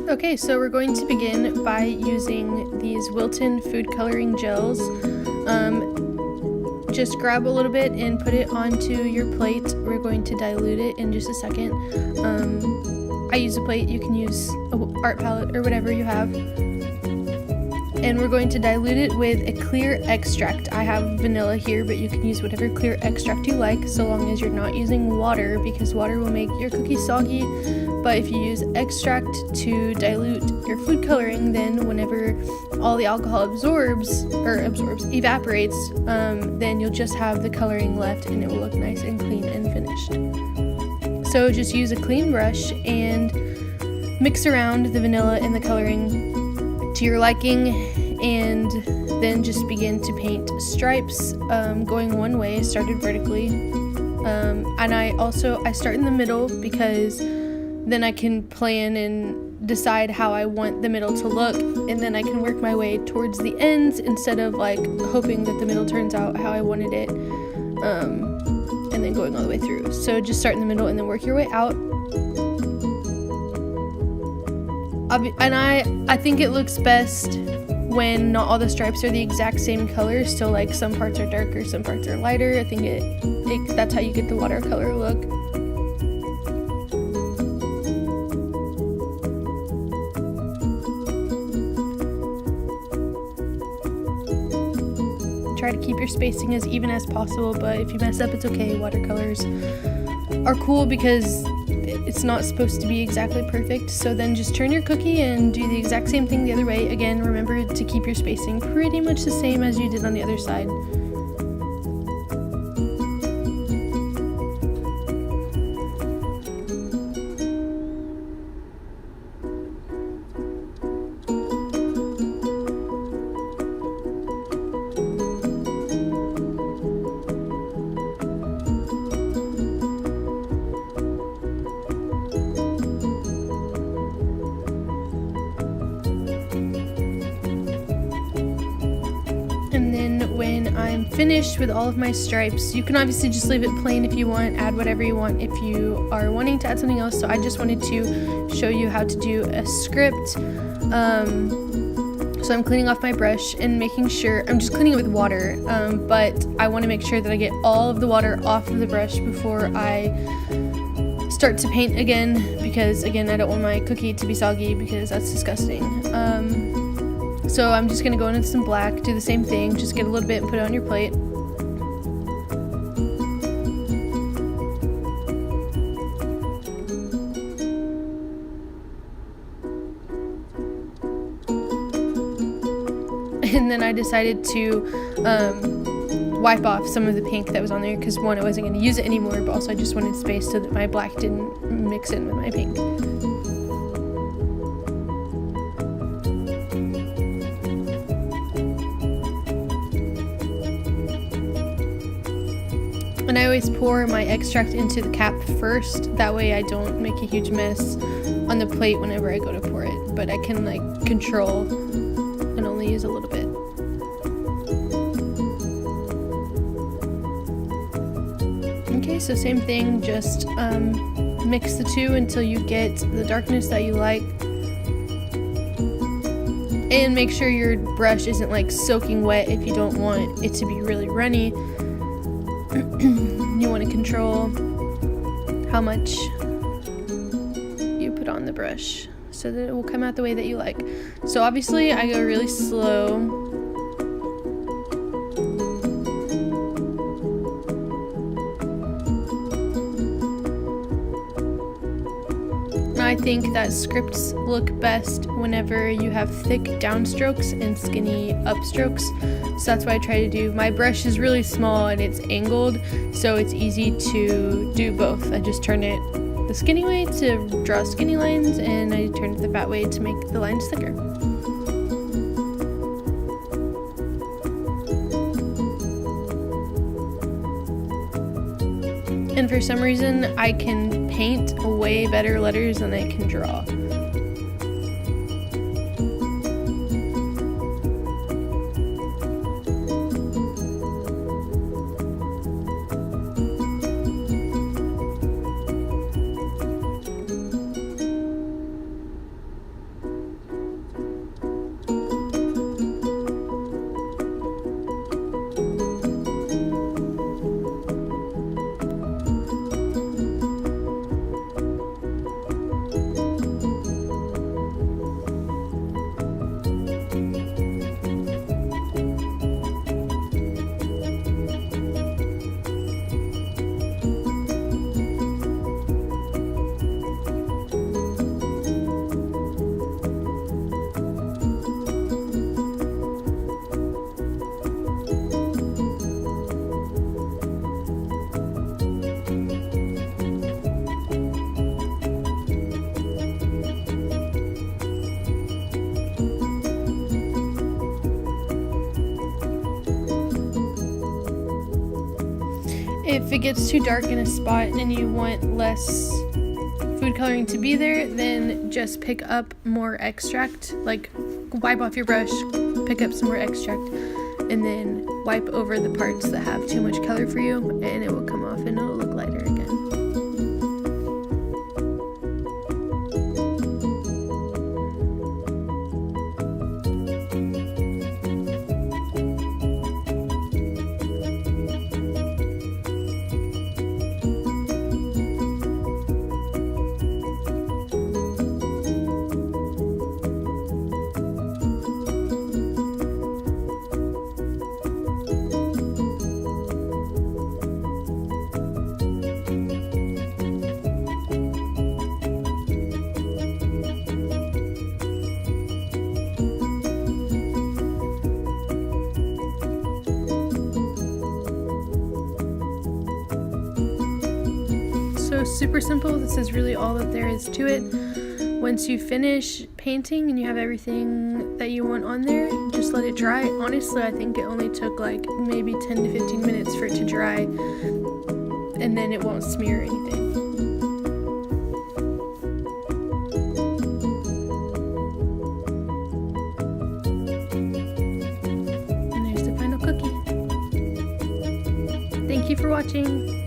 Okay, so we're going to begin by using these Wilton food coloring gels. Just grab a little bit and put it onto your plate. We're going to dilute it in just a second. I use a plate, you can use an art palette or whatever you have. And we're going to dilute it with a clear extract. I have vanilla here, but you can use whatever clear extract you like, so long as you're not using water, because water will make your cookies soggy. But if you use extract to dilute your food coloring, then whenever all the alcohol evaporates, then you'll just have the coloring left and it will look nice and clean and finished. So just use a clean brush and mix around the vanilla and the coloring to your liking, and then just begin to paint stripes going one way, started vertically. And I start in the middle because then I can plan and decide how I want the middle to look, and then I can work my way towards the ends instead of like hoping that the middle turns out how I wanted it, and then going all the way through. So just start in the middle and then work your way out. And I think it looks best when not all the stripes are the exact same color, so like some parts are darker, some parts are lighter. I think that's how you get the watercolor look. Try to keep your spacing as even as possible, but if you mess up, it's okay. Watercolors are cool because it's not supposed to be exactly perfect. So then just turn your cookie and do the exact same thing the other way. Again, remember to keep your spacing pretty much the same as you did on the other side. When I'm finished with all of my stripes, you can obviously just leave it plain if you want, add whatever you want if you are wanting to add something else. So I just wanted to show you how to do a script. So I'm cleaning off my brush and making sure, I'm just cleaning it with water, but I want to make sure that I get all of the water off of the brush before I start to paint again, because again, I don't want my cookie to be soggy because that's disgusting. So I'm just going to go in with some black, do the same thing, just get a little bit and put it on your plate. And then I decided to wipe off some of the pink that was on there, because one, I wasn't going to use it anymore, but also I just wanted space so that my black didn't mix in with my pink. And I always pour my extract into the cap first, that way I don't make a huge mess on the plate whenever I go to pour it, but I can like control and only use a little bit. Okay, so same thing, just mix the two until you get the darkness that you like. And make sure your brush isn't like soaking wet if you don't want it to be really runny. You want to control how much you put on the brush so that it will come out the way that you like. So obviously I go really slow. I think that scripts look best whenever you have thick downstrokes and skinny upstrokes. So that's what I try to do. My brush is really small and it's angled, so it's easy to do both. I just turn it the skinny way to draw skinny lines, and I turn it the fat way to make the lines thicker. And for some reason, I can paint way better letters than I can draw. If it gets too dark in a spot and you want less food coloring to be there, then just pick up more extract, like wipe off your brush, pick up some more extract, and then wipe over the parts that have too much color for you, and it will come off and it'll look lighter again. So super simple. This is really all that there is to it. Once you finish painting and you have everything that you want on there, just let it dry. Honestly, I think it only took like maybe 10 to 15 minutes for it to dry, and then it won't smear anything. And there's the final cookie. Thank you for watching.